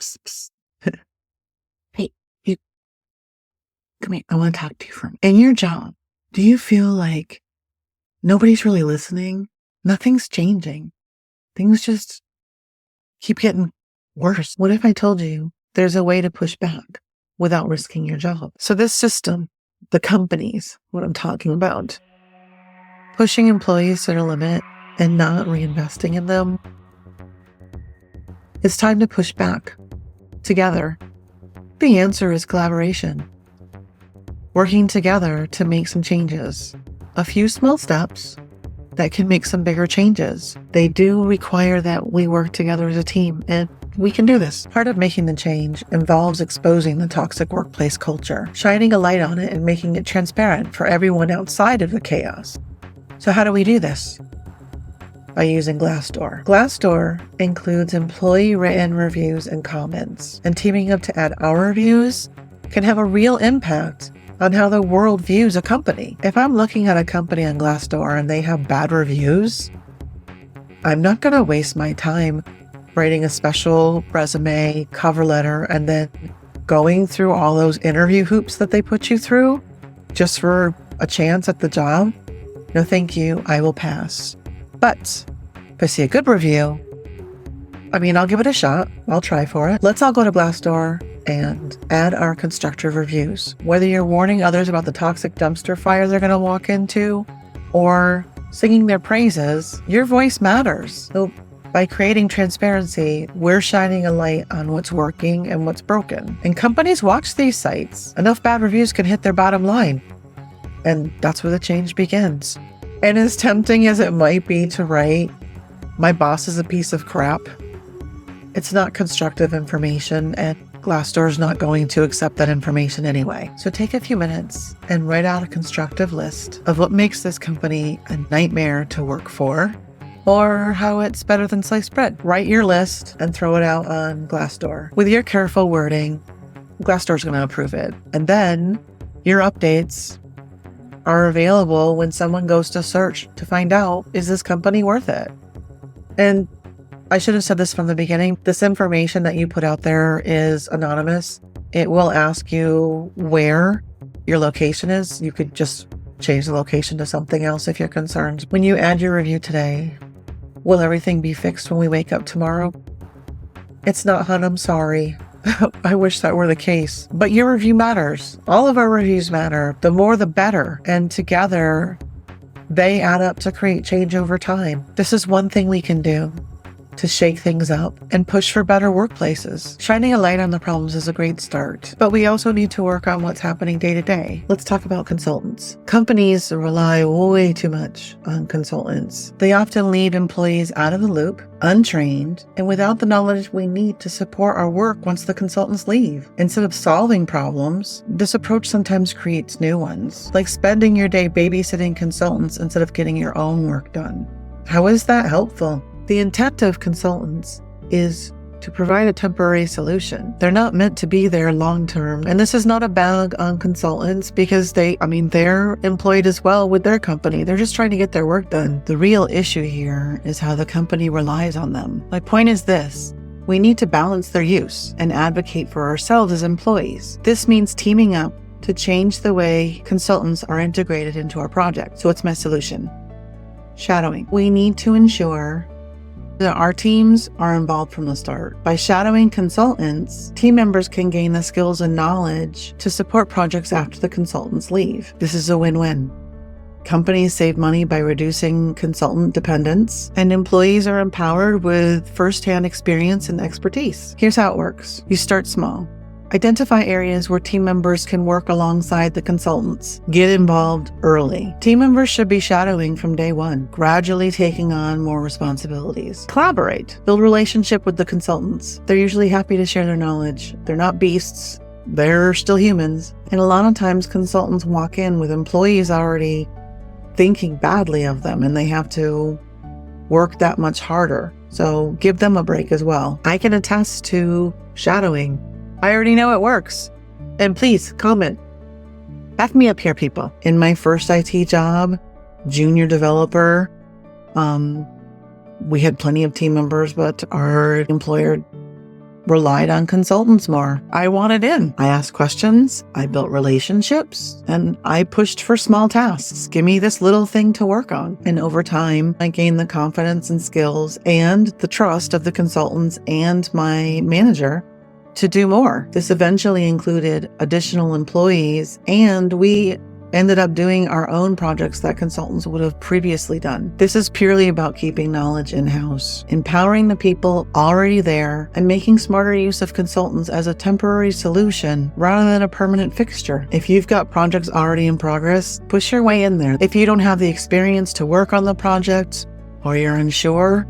psst, psst. Hey, you, come here. I want to talk to you for a minute. In your job, do you feel like nobody's really listening? Nothing's changing. Things just keep getting worse. What if I told you there's a way to push back without risking your job? So this system, the companies, what I'm talking about, pushing employees to their limit and not reinvesting in them, it's time to push back together. The answer is collaboration. Working together to make some changes. A few small steps that can make some bigger changes. They do require that we work together as a team, and we can do this. Part of making the change involves exposing the toxic workplace culture, shining a light on it and making it transparent for everyone outside of the chaos. So how do we do this? By using Glassdoor. Glassdoor includes employee written reviews and comments, and teaming up to add our reviews can have a real impact on how the world views a company. If I'm looking at a company on Glassdoor and they have bad reviews, I'm not going to waste my time writing a special resume, cover letter, and then going through all those interview hoops that they put you through just for a chance at the job. No, thank you. I will pass. But if I see a good review, I'll give it a shot. I'll try for it. Let's all go to Glassdoor and add our constructive reviews. Whether you're warning others about the toxic dumpster fire they're going to walk into or singing their praises, your voice matters. So by creating transparency, we're shining a light on what's working and what's broken. And companies watch these sites. Enough bad reviews can hit their bottom line. And that's where the change begins. And as tempting as it might be to write, "My boss is a piece of crap," it's not constructive information, and Glassdoor is not going to accept that information anyway. So take a few minutes and write out a constructive list of what makes this company a nightmare to work for, or how it's better than sliced bread. Write your list and throw it out on Glassdoor. With your careful wording, Glassdoor's going to approve it. And then your updates are available when someone goes to search to find out, is this company worth it? And I should have said this from the beginning. This information that you put out there is anonymous. It will ask you where your location is. You could just change the location to something else if you're concerned. When you add your review today, will everything be fixed when we wake up tomorrow? It's not, hun, I'm sorry. I wish that were the case. But your review matters. All of our reviews matter. The more, the better. And together, they add up to create change over time. This is one thing we can do to shake things up and push for better workplaces. Shining a light on the problems is a great start, but we also need to work on what's happening day to day. Let's talk about consultants. Companies rely way too much on consultants. They often leave employees out of the loop, untrained, and without the knowledge we need to support our work once the consultants leave. Instead of solving problems, this approach sometimes creates new ones, like spending your day babysitting consultants instead of getting your own work done. How is that helpful? The intent of consultants is to provide a temporary solution. They're not meant to be there long-term. And this is not a bag on consultants because they're employed as well with their company. They're just trying to get their work done. The real issue here is how the company relies on them. My point is this: we need to balance their use and advocate for ourselves as employees. This means teaming up to change the way consultants are integrated into our project. So what's my solution? Shadowing. We need to ensure that our teams are involved from the start. By shadowing consultants, team members can gain the skills and knowledge to support projects after the consultants leave. This is a win-win. Companies save money by reducing consultant dependence, and employees are empowered with first-hand experience and expertise. Here's how it works. You start small. Identify areas where team members can work alongside the consultants. Get involved early. Team members should be shadowing from day one, gradually taking on more responsibilities. Collaborate. Build relationship with the consultants. They're usually happy to share their knowledge. They're not beasts. They're still humans. And a lot of times consultants walk in with employees already thinking badly of them, and they have to work that much harder. So give them a break as well. I can attest to shadowing. I already know it works. And please comment. Back me up here, people. In my first IT job, junior developer, we had plenty of team members, but our employer relied on consultants more. I wanted in. I asked questions, I built relationships, and I pushed for small tasks. Give me this little thing to work on. And over time, I gained the confidence and skills and the trust of the consultants and my manager to do more. This eventually included additional employees, and we ended up doing our own projects that consultants would have previously done. This is purely about keeping knowledge in-house, empowering the people already there, and making smarter use of consultants as a temporary solution rather than a permanent fixture. If you've got projects already in progress, push your way in there. If you don't have the experience to work on the project, or you're unsure,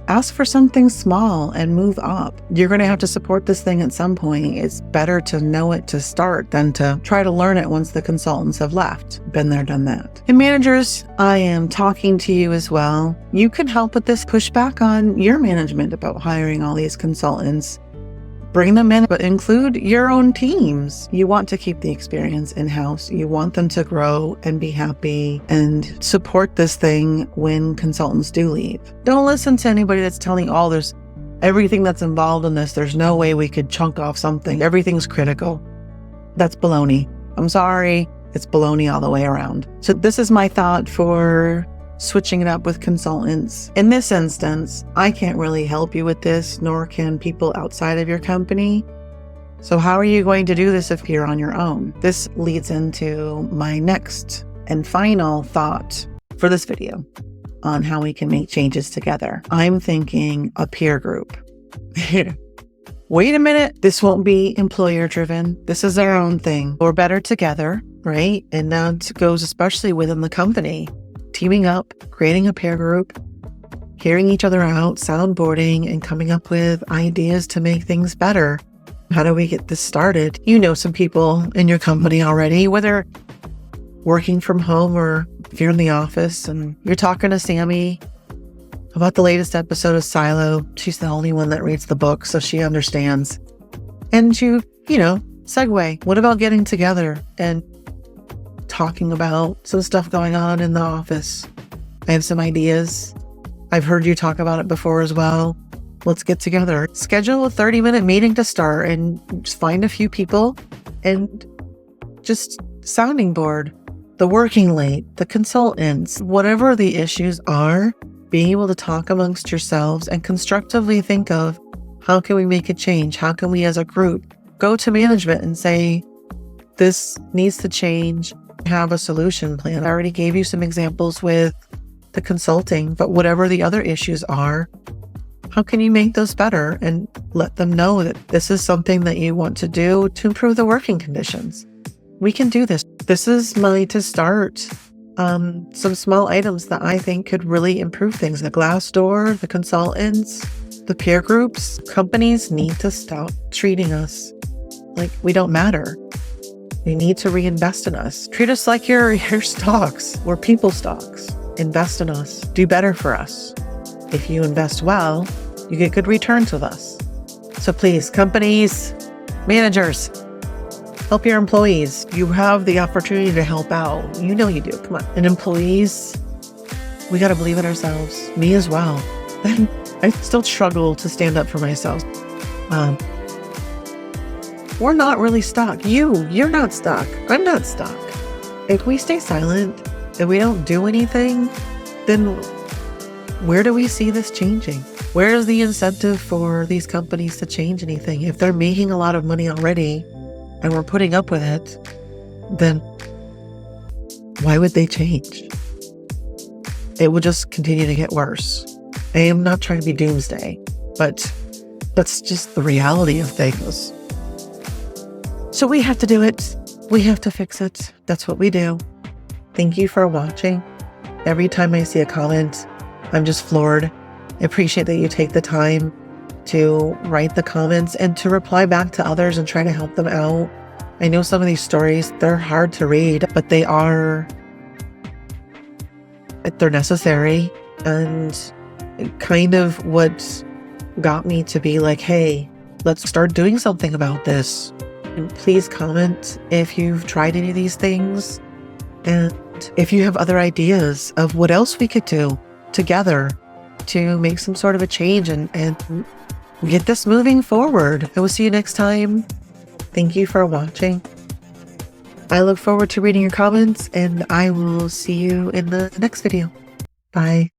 ask for something small and move up. You're going to have to support this thing at some point. It's better to know it to start than to try to learn it once the consultants have left. Been there, done that. And managers, I am talking to you as well. You can help with this pushback on your management about hiring all these consultants. Bring them in, but include your own teams. You want to keep the experience in-house. You want them to grow and be happy and support this thing when consultants do leave. Don't listen to anybody that's telling you, oh, there's everything that's involved in this. There's no way we could chunk off something. Everything's critical. That's baloney. I'm sorry. It's baloney all the way around. So this is my thought for switching it up with consultants. In this instance, I can't really help you with this, nor can people outside of your company. So how are you going to do this if you're on your own? This leads into my next and final thought for this video on how we can make changes together. I'm thinking a peer group. Wait a minute, this won't be employer driven. This is our own thing. We're better together, right? And that goes especially within the company. Teaming up, creating a peer group, hearing each other out, soundboarding, and coming up with ideas to make things better. How do we get this started? You know some people in your company already, whether working from home or if you're in the office and you're talking to Sammy about the latest episode of Silo. She's the only one that reads the book, so she understands. And you segue. What about getting together and talking about some stuff going on in the office? I have some ideas. I've heard you talk about it before as well. Let's get together. Schedule a 30-minute meeting to start and just find a few people and just sounding board. The working late, the consultants, whatever the issues are, being able to talk amongst yourselves and constructively think of how can we make a change? How can we as a group go to management and say, this needs to change? Have a solution plan. I already gave you some examples with the consulting, but whatever the other issues are, how can you make those better and let them know that this is something that you want to do to improve the working conditions? We can do this. This is money to start some small items that I think could really improve things. The Glassdoor, the consultants, the peer groups. Companies need to stop treating us like we don't matter. They need to reinvest in us. Treat us like your stocks. We're people stocks. Invest in us. Do better for us. If you invest well, you get good returns with us. So please, companies, managers, help your employees. You have the opportunity to help out. You know you do. Come on. And employees, we got to believe in ourselves. Me as well. I still struggle to stand up for myself. We're not really stuck. You're not stuck. I'm not stuck. If we stay silent and we don't do anything, then where do we see this changing? Where is the incentive for these companies to change anything? If they're making a lot of money already and we're putting up with it, then why would they change? It will just continue to get worse. I am not trying to be doomsday, but that's just the reality of things. So we have to do it. We have to fix it. That's what we do. Thank you for watching. Every time I see a comment, I'm just floored. I appreciate that you take the time to write the comments and to reply back to others and try to help them out. I know some of these stories, they're hard to read, but they're necessary, and kind of what got me to be like, hey, let's start doing something about this. And please comment if you've tried any of these things, and if you have other ideas of what else we could do together to make some sort of a change and get this moving forward. I will see you next time. Thank you for watching. I look forward to reading your comments, and I will see you in the next video. Bye.